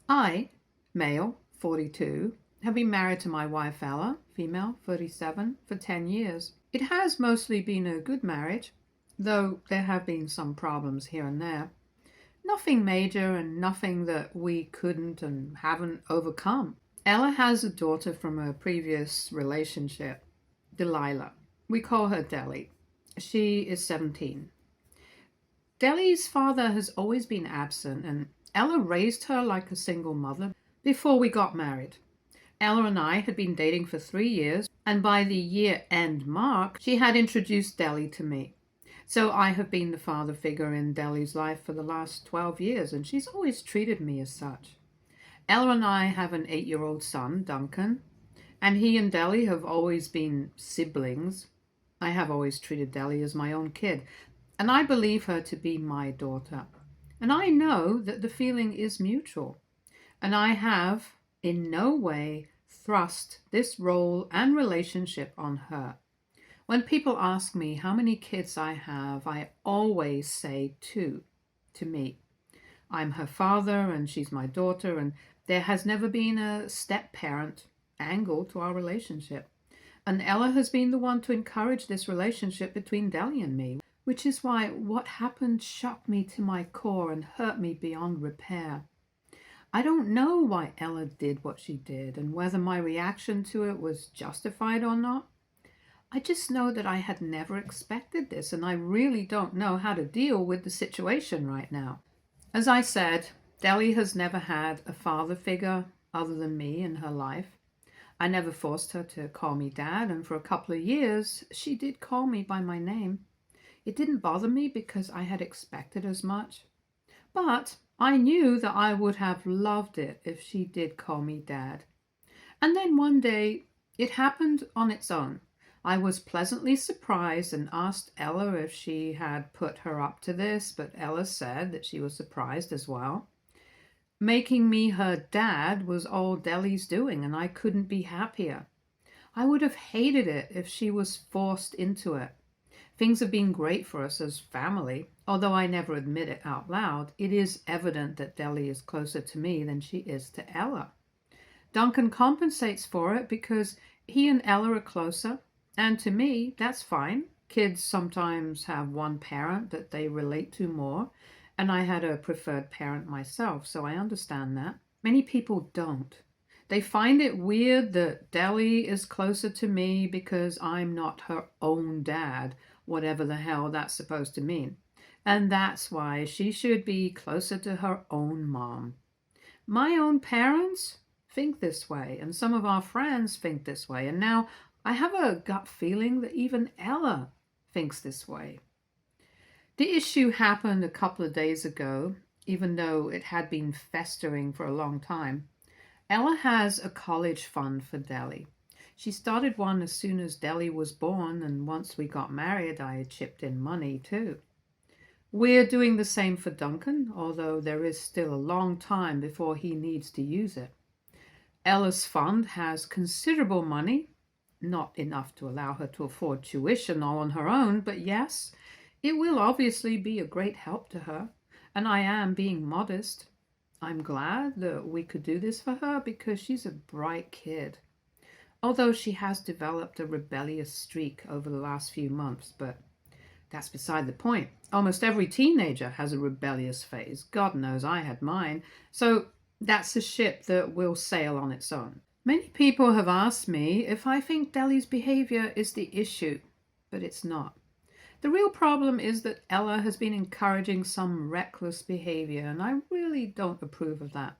I, male, 42, have been married to my wife Ella, female, 37, for 10 years. It has mostly been a good marriage, though there have been some problems here and there. Nothing major and nothing that we couldn't and haven't overcome. Ella has a daughter from a previous relationship, Delilah. We call her Deli. She is 17. Deli's father has always been absent, and Ella raised her like a single mother before we got married. Ella and I had been dating for 3 years, and by the year end mark, she had introduced Deli to me. So I have been the father figure in Deli's life for the last 12 years, and she's always treated me as such. Ella and I have an 8-year-old son, Duncan, and he and Deli have always been siblings. I have always treated Deli as my own kid, and I believe her to be my daughter. And I know that the feeling is mutual, and I have in no way thrust this role and relationship on her. When people ask me how many kids I have, I always say two to me. I'm her father and she's my daughter, and there has never been a step parent angle to our relationship. And Ella has been the one to encourage this relationship between Deli and me, which is why what happened shocked me to my core and hurt me beyond repair. I don't know why Ella did what she did and whether my reaction to it was justified or not. I just know that I had never expected this, and I really don't know how to deal with the situation right now. As I said, Deli has never had a father figure other than me in her life. I never forced her to call me dad, and for a couple of years, she did call me by my name. It didn't bother me because I had expected as much. But I knew that I would have loved it if she did call me dad. And then one day, it happened on its own. I was pleasantly surprised and asked Ella if she had put her up to this, but Ella said that she was surprised as well. Making me her dad was all Deli's doing, and I couldn't be happier. I would have hated it if she was forced into it. Things have been great for us as family. Although I never admit it out loud, it is evident that Deli is closer to me than she is to Ella. Duncan compensates for it because he and Ella are closer, and to me, that's fine. Kids sometimes have one parent that they relate to more, and I had a preferred parent myself, so I understand that. Many people don't. They find it weird that Deli is closer to me because I'm not her own dad, whatever the hell that's supposed to mean. And that's why she should be closer to her own mom. My own parents think this way, and some of our friends think this way, and now I have a gut feeling that even Ella thinks this way. The issue happened a couple of days ago, even though it had been festering for a long time. Ella has a college fund for Deli. She started one as soon as Deli was born, and once we got married, I chipped in money too. We're doing the same for Duncan, although there is still a long time before he needs to use it. Ella's fund has considerable money, not enough to allow her to afford tuition all on her own, but yes, it will obviously be a great help to her, and I am being modest. I'm glad that we could do this for her because she's a bright kid. Although she has developed a rebellious streak over the last few months, but that's beside the point. Almost every teenager has a rebellious phase. God knows I had mine. So that's a ship that will sail on its own. Many people have asked me if I think Deli's behavior is the issue, but it's not. The real problem is that Ella has been encouraging some reckless behavior, and I really don't approve of that.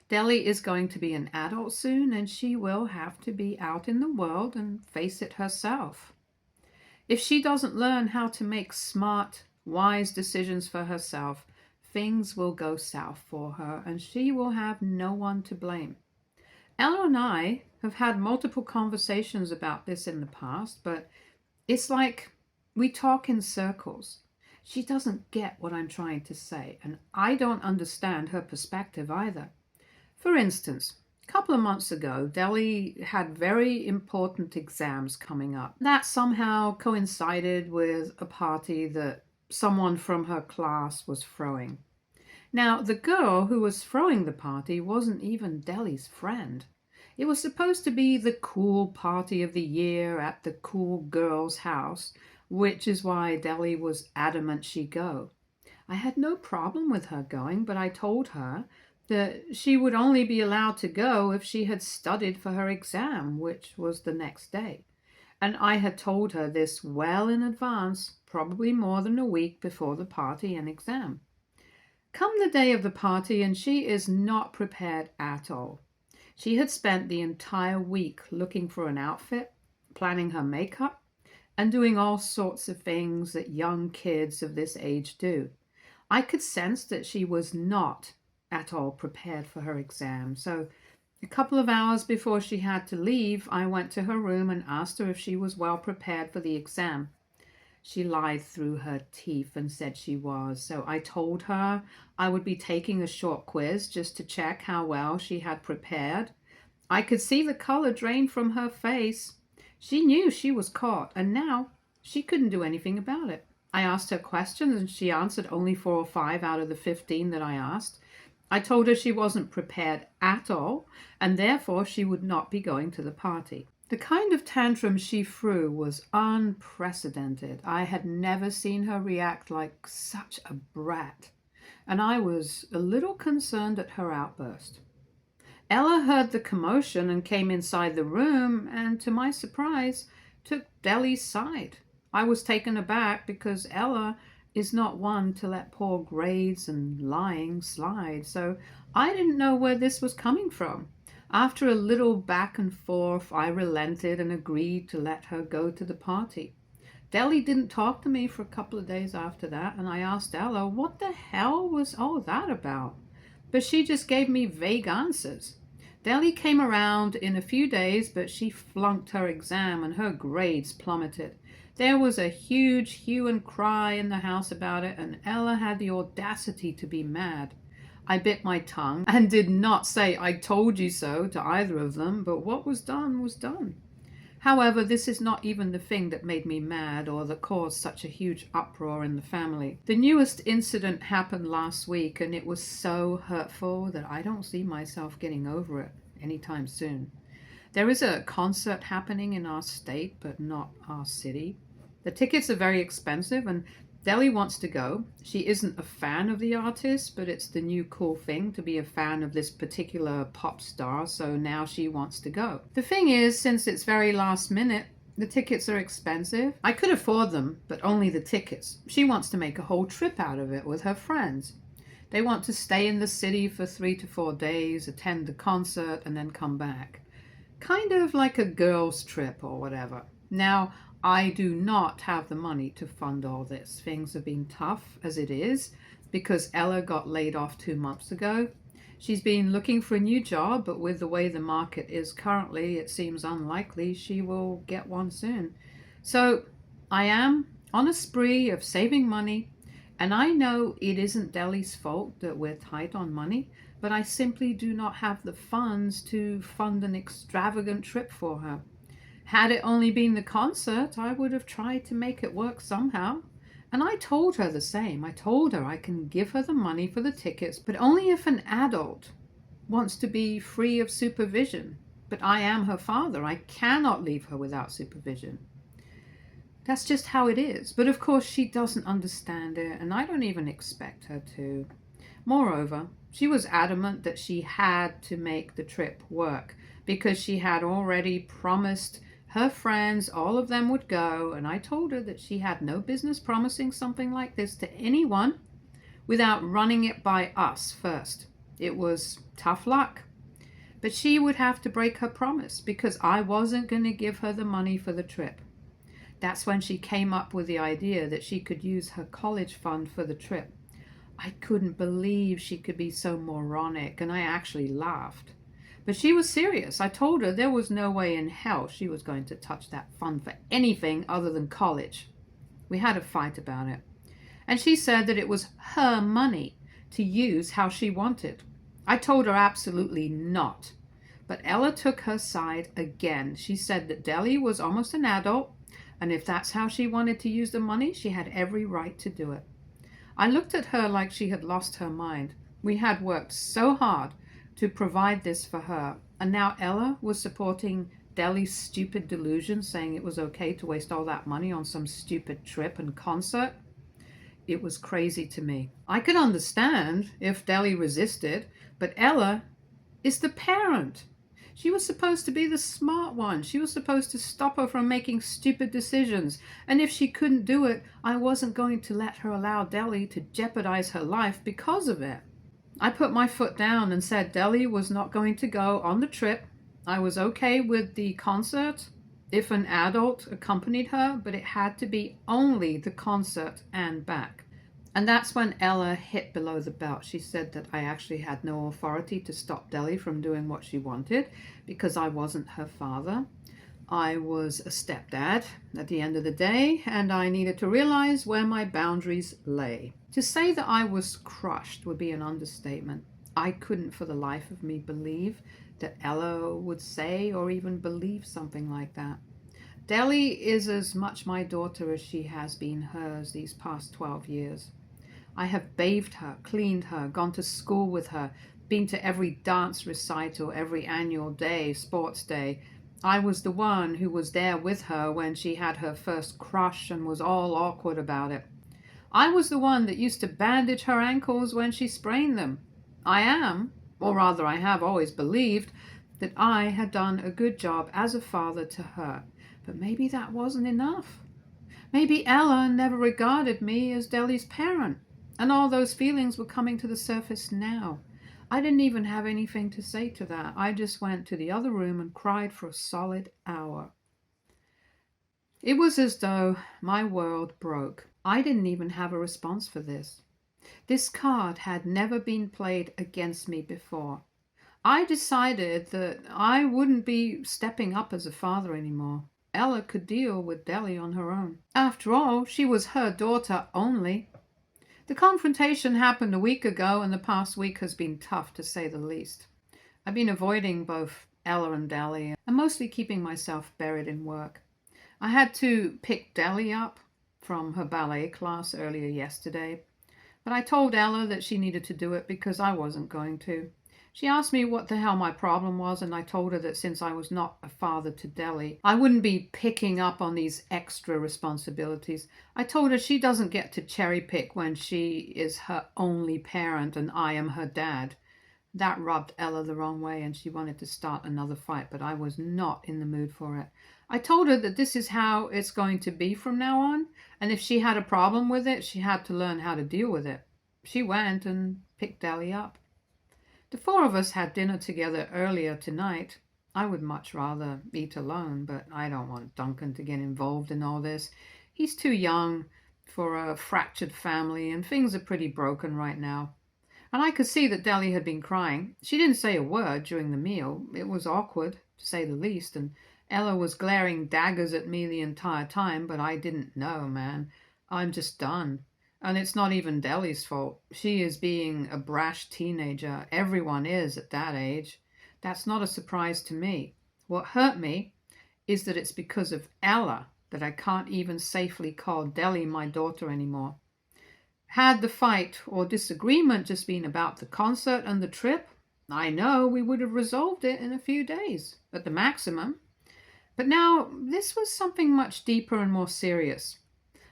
Deli is going to be an adult soon, and she will have to be out in the world and face it herself. If she doesn't learn how to make smart, wise decisions for herself, things will go south for her, and she will have no one to blame. Ella and I have had multiple conversations about this in the past, but it's like we talk in circles. She doesn't get what I'm trying to say, and I don't understand her perspective either. For instance, a couple of months ago, Deli had very important exams coming up. That somehow coincided with a party that someone from her class was throwing. Now, the girl who was throwing the party wasn't even Deli's friend. It was supposed to be the cool party of the year at the cool girl's house, which is why Deli was adamant she go. I had no problem with her going, but I told her that she would only be allowed to go if she had studied for her exam, which was the next day. And I had told her this well in advance, probably more than a week before the party and exam. Come the day of the party, and she is not prepared at all. She had spent the entire week looking for an outfit, planning her makeup, and doing all sorts of things that young kids of this age do. I could sense that she was not at all prepared for her exam. So a couple of hours before she had to leave, I went to her room and asked her if she was well prepared for the exam. She lied through her teeth and said she was. So I told her I would be taking a short quiz just to check how well she had prepared. I could see the color drain from her face. She knew she was caught, and now she couldn't do anything about it. I asked her questions, and she answered only 4 or 5 out of the 15 that I asked. I told her she wasn't prepared at all, and therefore she would not be going to the party. The kind of tantrum she threw was unprecedented. I had never seen her react like such a brat, and I was a little concerned at her outburst. Ella heard the commotion and came inside the room, and to my surprise, took Deli's side. I was taken aback because Ella is not one to let poor grades and lying slide, so I didn't know where this was coming from. After a little back and forth, I relented and agreed to let her go to the party. Deli didn't talk to me for a couple of days after that, and I asked Ella what the hell was all that about. But she just gave me vague answers. Deli came around in a few days, but she flunked her exam and her grades plummeted. There was a huge hue and cry in the house about it, and Ella had the audacity to be mad. I bit my tongue and did not say "I told you so" to either of them, but what was done was done. However, this is not even the thing that made me mad or that caused such a huge uproar in the family. The newest incident happened last week, and it was so hurtful that I don't see myself getting over it anytime soon. There is a concert happening in our state, but not our city. The tickets are very expensive, and Deli wants to go. She isn't a fan of the artist, but it's the new cool thing to be a fan of this particular pop star, so now she wants to go. The thing is, since it's very last minute, the tickets are expensive. I could afford them, but only the tickets. She wants to make a whole trip out of it with her friends. They want to stay in the city for 3 to 4 days, attend the concert, and then come back. Kind of like a girls' trip or whatever. Now, I do not have the money to fund all this. Things have been tough as it is because Ella got laid off 2 months ago. She's been looking for a new job, but with the way the market is currently, it seems unlikely she will get one soon. So I am on a spree of saving money, and I know it isn't Deli's fault that we're tight on money, but I simply do not have the funds to fund an extravagant trip for her. Had it only been the concert, I would have tried to make it work somehow. And I told her the same. I told her I can give her the money for the tickets, but only if an adult wants to be free of supervision. But I am her father. I cannot leave her without supervision. That's just how it is. But of course, she doesn't understand it, and I don't even expect her to. Moreover, she was adamant that she had to make the trip work because she had already promised her friends, all of them would go, and I told her that she had no business promising something like this to anyone without running it by us first. It was tough luck, but she would have to break her promise because I wasn't going to give her the money for the trip. That's when she came up with the idea that she could use her college fund for the trip. I couldn't believe she could be so moronic, and I actually laughed. But she was serious. I told her there was no way in hell she was going to touch that fund for anything other than college. We had a fight about it. And she said that it was her money to use how she wanted. I told her absolutely not. But Ella took her side again. She said that Deli was almost an adult, and if that's how she wanted to use the money, she had every right to do it. I looked at her like she had lost her mind. We had worked so hard to provide this for her, and now Ella was supporting Deli's stupid delusion, saying it was okay to waste all that money on some stupid trip and concert. It was crazy to me. I could understand if Deli resisted, but Ella is the parent. She was supposed to be the smart one. She was supposed to stop her from making stupid decisions. And if she couldn't do it, I wasn't going to let her allow Deli to jeopardize her life because of it. I put my foot down and said Deli was not going to go on the trip. I was okay with the concert if an adult accompanied her, but it had to be only the concert and back. And that's when Ella hit below the belt. She said that I actually had no authority to stop Deli from doing what she wanted because I wasn't her father. I was a stepdad at the end of the day, and I needed to realize where my boundaries lay. To say that I was crushed would be an understatement. I couldn't for the life of me believe that Ella would say or even believe something like that. Deli is as much my daughter as she has been hers these past 12 years. I have bathed her, cleaned her, gone to school with her, been to every dance recital, every annual day, sports day. I was the one who was there with her when she had her first crush and was all awkward about it. I was the one that used to bandage her ankles when she sprained them. I am, or rather I have always believed, that I had done a good job as a father to her. But maybe that wasn't enough. Maybe Ella never regarded me as Deli's parent, and all those feelings were coming to the surface now. I didn't even have anything to say to that. I just went to the other room and cried for a solid hour. It was as though my world broke. I didn't even have a response for this. This card had never been played against me before. I decided that I wouldn't be stepping up as a father anymore. Ella could deal with Deli on her own. After all, she was her daughter only. The confrontation happened a week ago, and the past week has been tough, to say the least. I've been avoiding both Ella and Deli, and mostly keeping myself buried in work. I had to pick Deli up from her ballet class earlier yesterday, but I told Ella that she needed to do it because I wasn't going to. She asked me what the hell my problem was, and I told her that since I was not a father to Deli, I wouldn't be picking up on these extra responsibilities. I told her she doesn't get to cherry pick when she is her only parent and I am her dad. That rubbed Ella the wrong way, and she wanted to start another fight, but I was not in the mood for it. I told her that this is how it's going to be from now on, and if she had a problem with it, she had to learn how to deal with it. She went and picked Deli up. The four of us had dinner together earlier tonight. I would much rather eat alone, but I don't want Duncan to get involved in all this. He's too young for a fractured family, and things are pretty broken right now. And I could see that Deli had been crying. She didn't say a word during the meal. It was awkward, to say the least, and Ella was glaring daggers at me the entire time, but I didn't know, man. I'm just done. And it's not even Deli's fault. She is being a brash teenager. Everyone is at that age. That's not a surprise to me. What hurt me is that it's because of Ella that I can't even safely call Deli my daughter anymore. Had the fight or disagreement just been about the concert and the trip, I know we would have resolved it in a few days, at the maximum. But now this was something much deeper and more serious.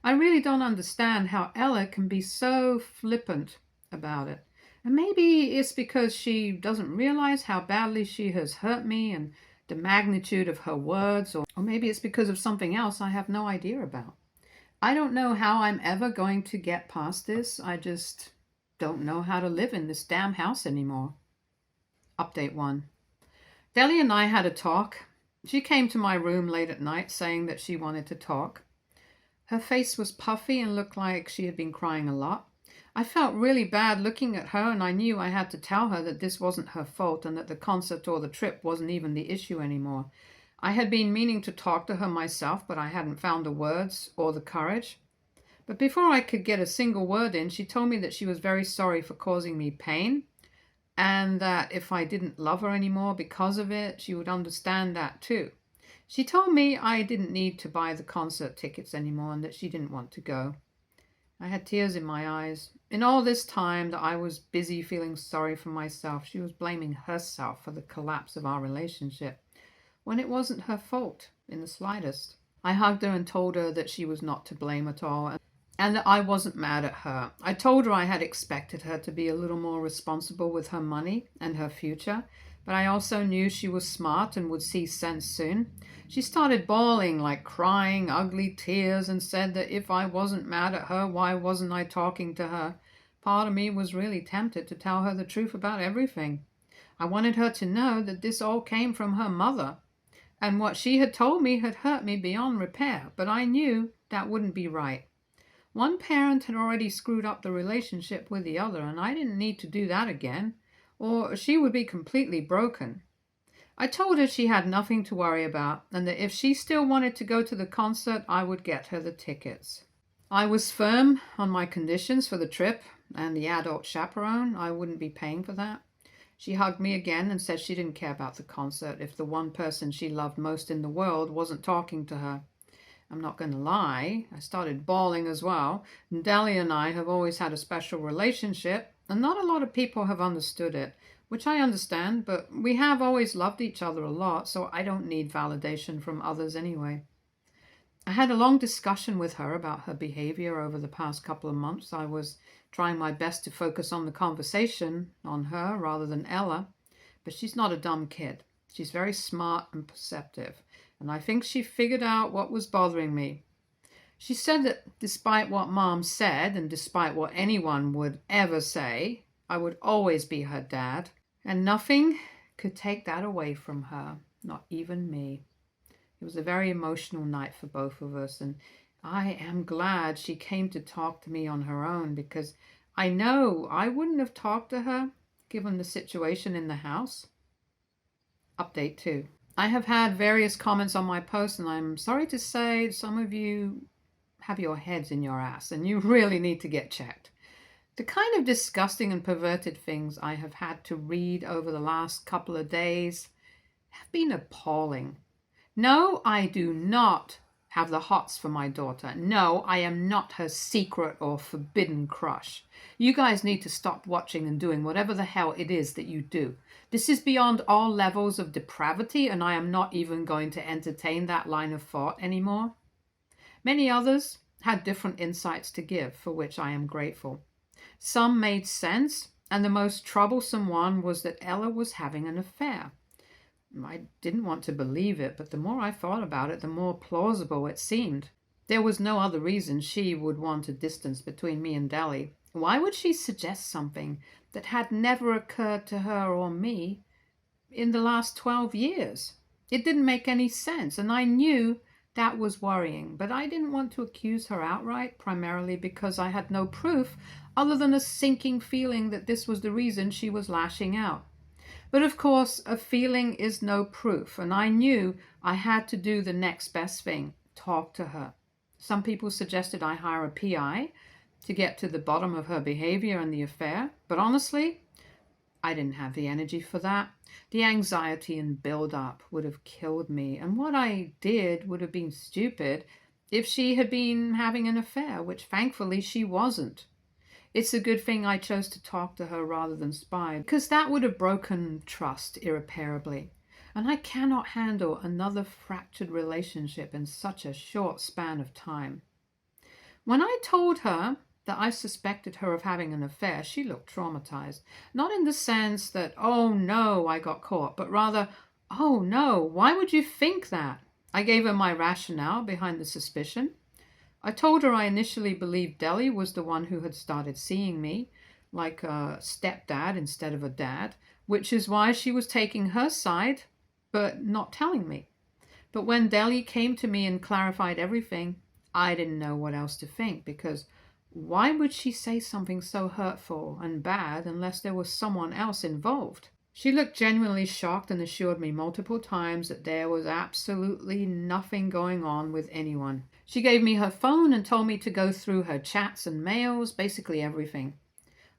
I really don't understand how Ella can be so flippant about it. And maybe it's because she doesn't realize how badly she has hurt me and the magnitude of her words, or maybe it's because of something else I have no idea about. I don't know how I'm ever going to get past this. I just don't know how to live in this damn house anymore. Update 1. Deli and I had a talk. She came to my room late at night saying that she wanted to talk. Her face was puffy and looked like she had been crying a lot. I felt really bad looking at her, and I knew I had to tell her that this wasn't her fault and that the concert or the trip wasn't even the issue anymore. I had been meaning to talk to her myself, but I hadn't found the words or the courage. But before I could get a single word in, she told me that she was very sorry for causing me pain, and that if I didn't love her anymore because of it, she would understand that too. She told me I didn't need to buy the concert tickets anymore and that she didn't want to go. I had tears in my eyes. In all this time that I was busy feeling sorry for myself, she was blaming herself for the collapse of our relationship, when it wasn't her fault in the slightest. I hugged her and told her that she was not to blame at all, and that I wasn't mad at her. I told her I had expected her to be a little more responsible with her money and her future, but I also knew she was smart and would see sense soon. She started bawling, like crying ugly tears, and said that if I wasn't mad at her, why wasn't I talking to her? Part of me was really tempted to tell her the truth about everything. I wanted her to know that this all came from her mother, and what she had told me had hurt me beyond repair, but I knew that wouldn't be right. One parent had already screwed up the relationship with the other, and I didn't need to do that again, or she would be completely broken. I told her she had nothing to worry about, and that if she still wanted to go to the concert, I would get her the tickets. I was firm on my conditions for the trip and the adult chaperone. I wouldn't be paying for that. She hugged me again and said she didn't care about the concert if the one person she loved most in the world wasn't talking to her. I'm not going to lie, I started bawling as well. Delia and I have always had a special relationship, and not a lot of people have understood it, which I understand, but we have always loved each other a lot, so I don't need validation from others anyway. I had a long discussion with her about her behavior over the past couple of months. I was trying my best to focus on the conversation on her rather than Ella, but she's not a dumb kid. She's very smart and perceptive, and I think she figured out what was bothering me. She said that despite what Mom said, and despite what anyone would ever say, I would always be her dad, and nothing could take that away from her, not even me. It was a very emotional night for both of us, and I am glad she came to talk to me on her own, because I know I wouldn't have talked to her given the situation in the house. Update 2. I have had various comments on my post, and I'm sorry to say some of you have your heads in your ass, and you really need to get checked. The kind of disgusting and perverted things I have had to read over the last couple of days have been appalling. No, I do not have the hots for my daughter. No, I am not her secret or forbidden crush. You guys need to stop watching and doing whatever the hell it is that you do. This is beyond all levels of depravity, and I am not even going to entertain that line of thought anymore. Many others had different insights to give, for which I am grateful. Some made sense, and the most troublesome one was that Ella was having an affair. I didn't want to believe it, but the more I thought about it, the more plausible it seemed. There was no other reason she would want a distance between me and Deli. Why would she suggest something that had never occurred to her or me in the last 12 years? It didn't make any sense, and I knew that was worrying, but I didn't want to accuse her outright, primarily because I had no proof other than a sinking feeling that this was the reason she was lashing out. But of course, a feeling is no proof, and I knew I had to do the next best thing, talk to her. Some people suggested I hire a PI to get to the bottom of her behavior and the affair, but honestly, I didn't have the energy for that. The anxiety and build-up would have killed me, and what I did would have been stupid if she had been having an affair, which thankfully she wasn't. It's a good thing I chose to talk to her rather than spy, because that would have broken trust irreparably. And I cannot handle another fractured relationship in such a short span of time. When I told her that I suspected her of having an affair, she looked traumatized. Not in the sense that, oh no, I got caught, but rather, oh no, why would you think that? I gave her my rationale behind the suspicion. I told her I initially believed Deli was the one who had started seeing me, like a stepdad instead of a dad, which is why she was taking her side, but not telling me. But when Deli came to me and clarified everything, I didn't know what else to think, because why would she say something so hurtful and bad unless there was someone else involved? She looked genuinely shocked and assured me multiple times that there was absolutely nothing going on with anyone. She gave me her phone and told me to go through her chats and mails, basically everything.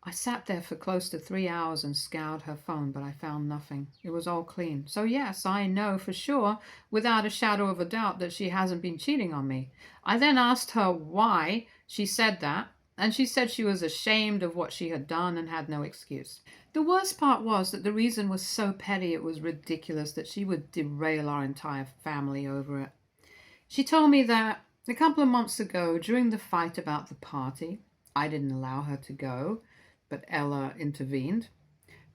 I sat there for close to 3 hours and scoured her phone, but I found nothing. It was all clean. So yes, I know for sure, without a shadow of a doubt, that she hasn't been cheating on me. I then asked her why she said that, and she said she was ashamed of what she had done and had no excuse. The worst part was that the reason was so petty it was ridiculous that she would derail our entire family over it. She told me that a couple of months ago, during the fight about the party, I didn't allow her to go, but Ella intervened.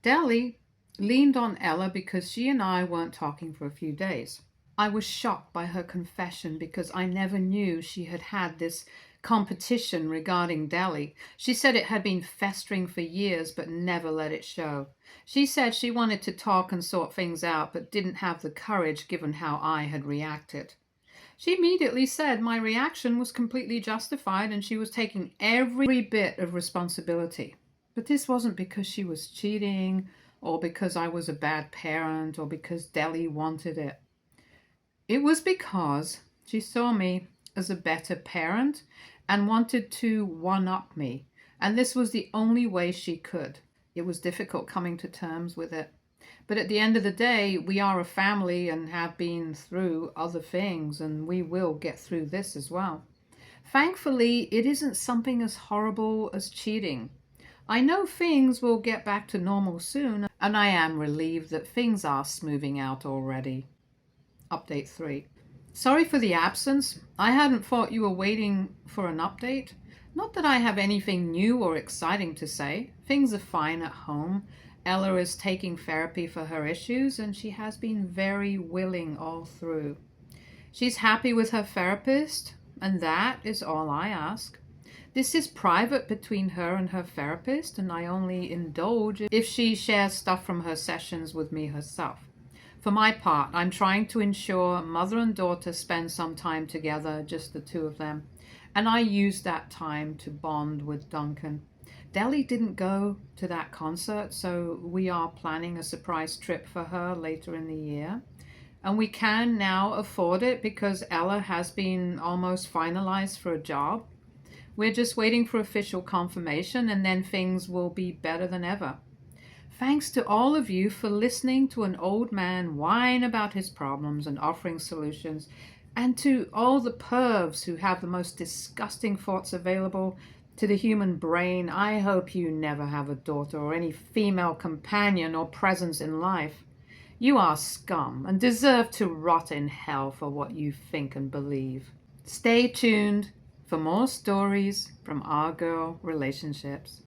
Deli leaned on Ella because she and I weren't talking for a few days. I was shocked by her confession because I never knew she had had this competition regarding Deli. She said it had been festering for years but never let it show. She said she wanted to talk and sort things out but didn't have the courage given how I had reacted. She immediately said my reaction was completely justified and she was taking every bit of responsibility. But this wasn't because she was cheating or because I was a bad parent or because Deli wanted it. It was because she saw me as a better parent and wanted to one-up me, and this was the only way she could. It was difficult coming to terms with it. But at the end of the day, we are a family and have been through other things, and we will get through this as well. Thankfully, it isn't something as horrible as cheating. I know things will get back to normal soon, and I am relieved that things are smoothing out already. Update 3. Sorry for the absence. I hadn't thought you were waiting for an update. Not that I have anything new or exciting to say. Things are fine at home. Ella is taking therapy for her issues, and she has been very willing all through. She's happy with her therapist, and that is all I ask. This is private between her and her therapist, and I only indulge if she shares stuff from her sessions with me herself. For my part, I'm trying to ensure mother and daughter spend some time together, just the two of them, and I use that time to bond with Duncan. Deli didn't go to that concert, so we are planning a surprise trip for her later in the year. And we can now afford it because Ella has been almost finalized for a job. We're just waiting for official confirmation, and then things will be better than ever. Thanks to all of you for listening to an old man whine about his problems and offering solutions, and to all the pervs who have the most disgusting thoughts available to the human brain. I hope you never have a daughter or any female companion or presence in life. You are scum and deserve to rot in hell for what you think and believe. Stay tuned for more stories from Our Girl Relationships.